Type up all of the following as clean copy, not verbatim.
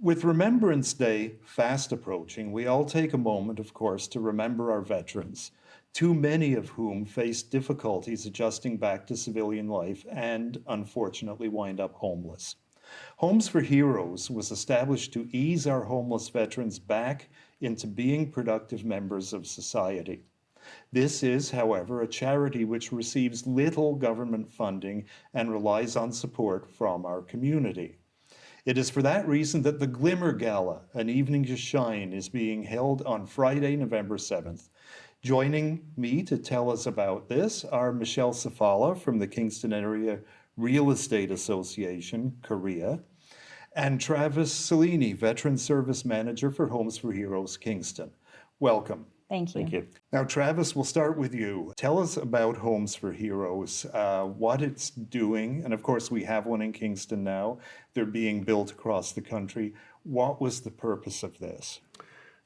With Remembrance Day fast approaching, we all take a moment, of course, to remember our veterans, too many of whom face difficulties adjusting back to civilian life and, unfortunately, wind up homeless. Homes for Heroes was established to ease our homeless veterans back into being productive members of society. This is, however, a charity which receives little government funding and relies on support from our community. It is for that reason that the Glimmer Gala, an evening to shine, is being held on Friday, November 7th. Joining me to tell us about this are Michelle Safala from the Kingston Area Real Estate Association, Korea, and Travis Cellini, Veteran Service Manager for Homes for Heroes Kingston. Welcome. Thank you. Thank you. Now, Travis, we'll start with you. Tell us about Homes for Heroes, what it's doing, and of course we have one in Kingston now. They're being built across the country. What was the purpose of this?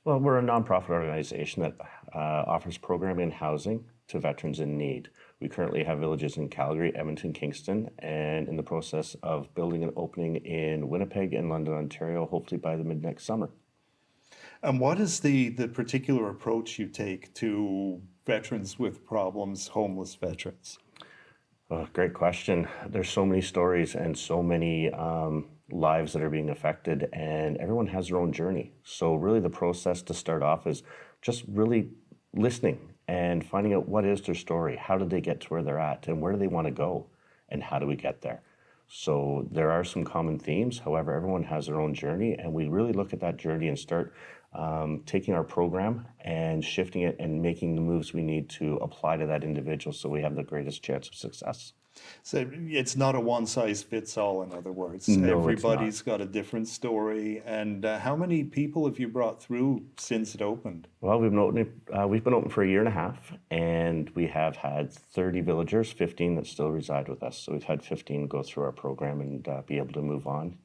Well, we're a nonprofit organization that offers programming and housing to veterans in need. We currently have villages in Calgary, Edmonton, Kingston, and in the process of building and opening in Winnipeg and London, Ontario, hopefully by the mid-next summer. And what is the particular approach you take to veterans with problems, homeless veterans? Great question. There's so many stories and so many lives that are being affected, and everyone has their own journey. So really the process to start off is just really listening and finding out what is their story, how did they get to where they're at, and where do they want to go, and how do we get there? So there are some common themes. However, everyone has their own journey, and we really look at that journey and start taking our program and shifting it and making the moves we need to apply to that individual so we have the greatest chance of success. So it's not a one-size-fits-all, in other words. No, Everybody's got a different story. And how many people have you brought through since it opened? Well, we've been open for a year and a half, and we have had 30 villagers, 15 that still reside with us. So we've had 15 go through our program and be able to move on.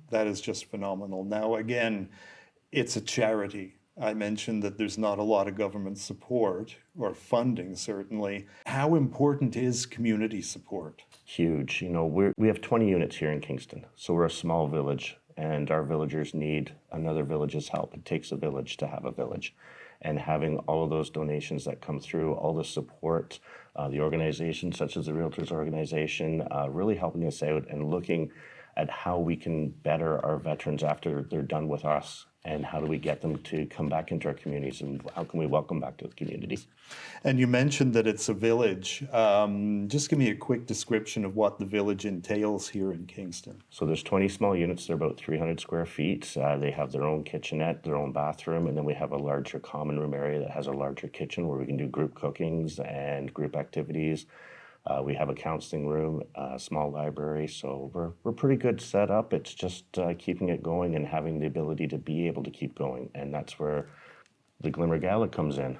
That is just phenomenal. Now, again, it's a charity. I mentioned that there's not a lot of government support or funding, certainly. How important is community support? Huge. You know, we have 20 units here in Kingston, so we're a small village, and our villagers need another village's help. It takes a village to have a village. And having all of those donations that come through, all the support, the organizations such as the Realtors Organization, really helping us out and looking at how we can better our veterans after they're done with us, and how do we get them to come back into our communities, and how can we welcome back to the community. And you mentioned that it's a village. Just give me a quick description of what the village entails here in Kingston. So there's 20 small units. They're about 300 square feet. They have their own kitchenette, their own bathroom, and then we have a larger common room area that has a larger kitchen where we can do group cookings and group activities. We have a counseling room, a small library, so we're pretty good set up. It's just keeping it going and having the ability to be able to keep going, and that's where the Glimmer Gala comes in.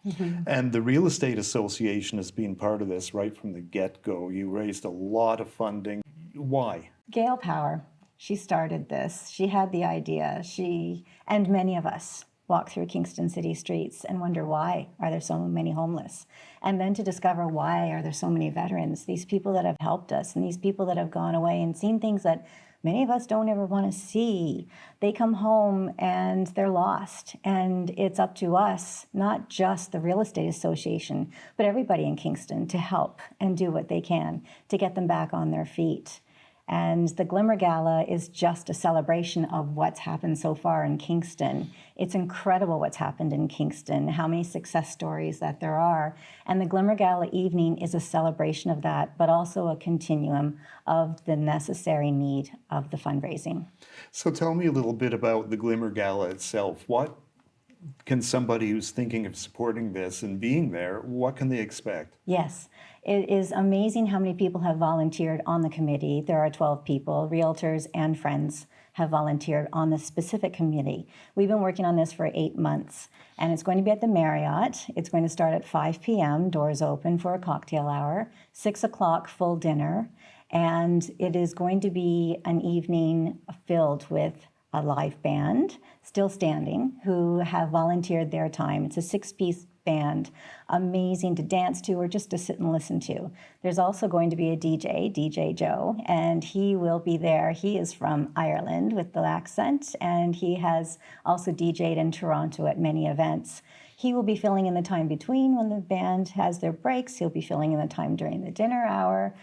Mm-hmm. And the Real Estate Association has been part of this right from the get-go. You raised a lot of funding. Why? Gail Power, she started this. She had the idea. She and many of us walk through Kingston city streets and wonder, why are there so many homeless? And then to discover, why are there so many veterans, these people that have helped us and these people that have gone away and seen things that many of us don't ever want to see. They come home and they're lost. And it's up to us, not just the Real Estate Association, but everybody in Kingston to help and do what they can to get them back on their feet. And the Glimmer Gala is just a celebration of what's happened so far in Kingston. It's incredible what's happened in Kingston, how many success stories that there are. And the Glimmer Gala evening is a celebration of that, but also a continuum of the necessary need of the fundraising. So tell me a little bit about the Glimmer Gala itself. What can somebody who's thinking of supporting this and being there, what can they expect? Yes. It is amazing how many people have volunteered on the committee. There are 12 people, realtors and friends have volunteered on this specific committee. We've been working on this for 8 months, and it's going to be at the Marriott. It's going to start at 5 p.m., doors open for a cocktail hour, 6 o'clock full dinner, and it is going to be an evening filled with a live band, still standing, who have volunteered their time. It's a 6-piece band, amazing to dance to or just to sit and listen to. There's also going to be a DJ Joe, and he will be there. He is from Ireland with the accent, and he has also DJ'd in Toronto at many events. He will be filling in the time between when the band has their breaks. He'll be filling in the time during the dinner hour.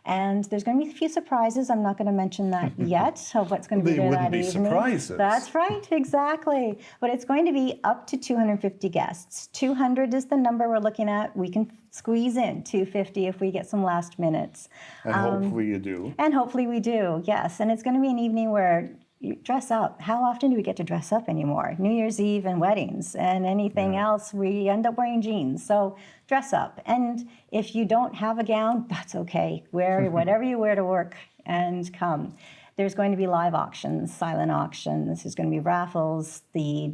And there's going to be a few surprises. I'm not going to mention that yet, of what's going to be They there wouldn't that be evening. surprises. That's right, exactly. But it's going to be up to 250 guests. 200 is the number we're looking at. We can squeeze in 250 if we get some last minutes. And hopefully you do. And hopefully we do, yes. And it's going to be an evening where you dress up. How often do we get to dress up anymore? New Year's Eve and weddings and anything else, we end up wearing jeans. So dress up. And if you don't have a gown, that's okay. Wear whatever you wear to work and come. There's going to be live auctions, silent auctions. There's going to be raffles. The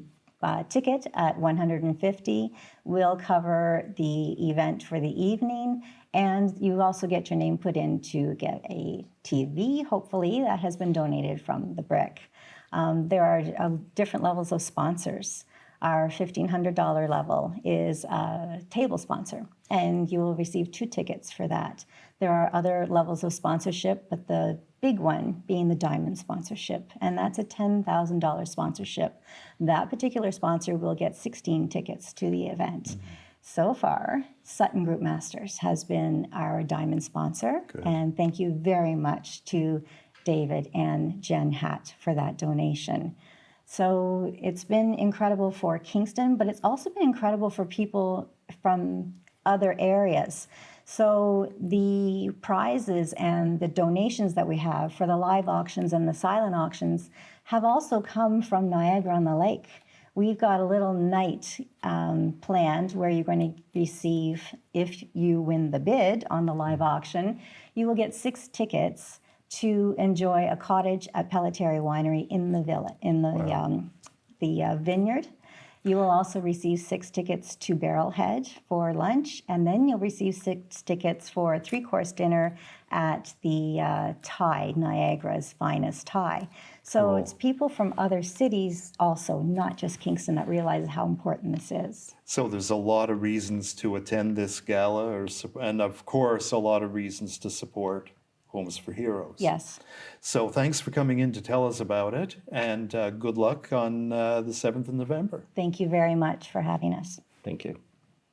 ticket at $150 will cover the event for the evening, and you also get your name put in to get a TV, hopefully, that has been donated from the Brick. There are different levels of sponsors. Our $1,500 level is a table sponsor, and you will receive 2 tickets for that. There are other levels of sponsorship, but the big one being the diamond sponsorship, and that's a $10,000 sponsorship. That particular sponsor will get 16 tickets to the event. So far, Sutton Group Masters has been our diamond sponsor, and thank you very much to David and Jen Hatt for that donation. So it's been incredible for Kingston, but it's also been incredible for people from other areas. So the prizes and the donations that we have for the live auctions and the silent auctions have also come from Niagara-on-the-Lake. We've got a little night planned where you're going to receive, if you win the bid on the live auction, you will get 6 tickets to enjoy a cottage at Pelletary Winery in the villa, in the vineyard. You will also receive 6 tickets to Barrelhead for lunch, and then you'll receive 6 tickets for a 3-course dinner at the Thai, Niagara's finest Thai. So it's people from other cities also, not just Kingston, that realize how important this is. So there's a lot of reasons to attend this gala, and of course, a lot of reasons to support Homes for Heroes. Yes. So thanks for coming in to tell us about it, and good luck on the 7th of November. Thank you very much for having us. Thank you.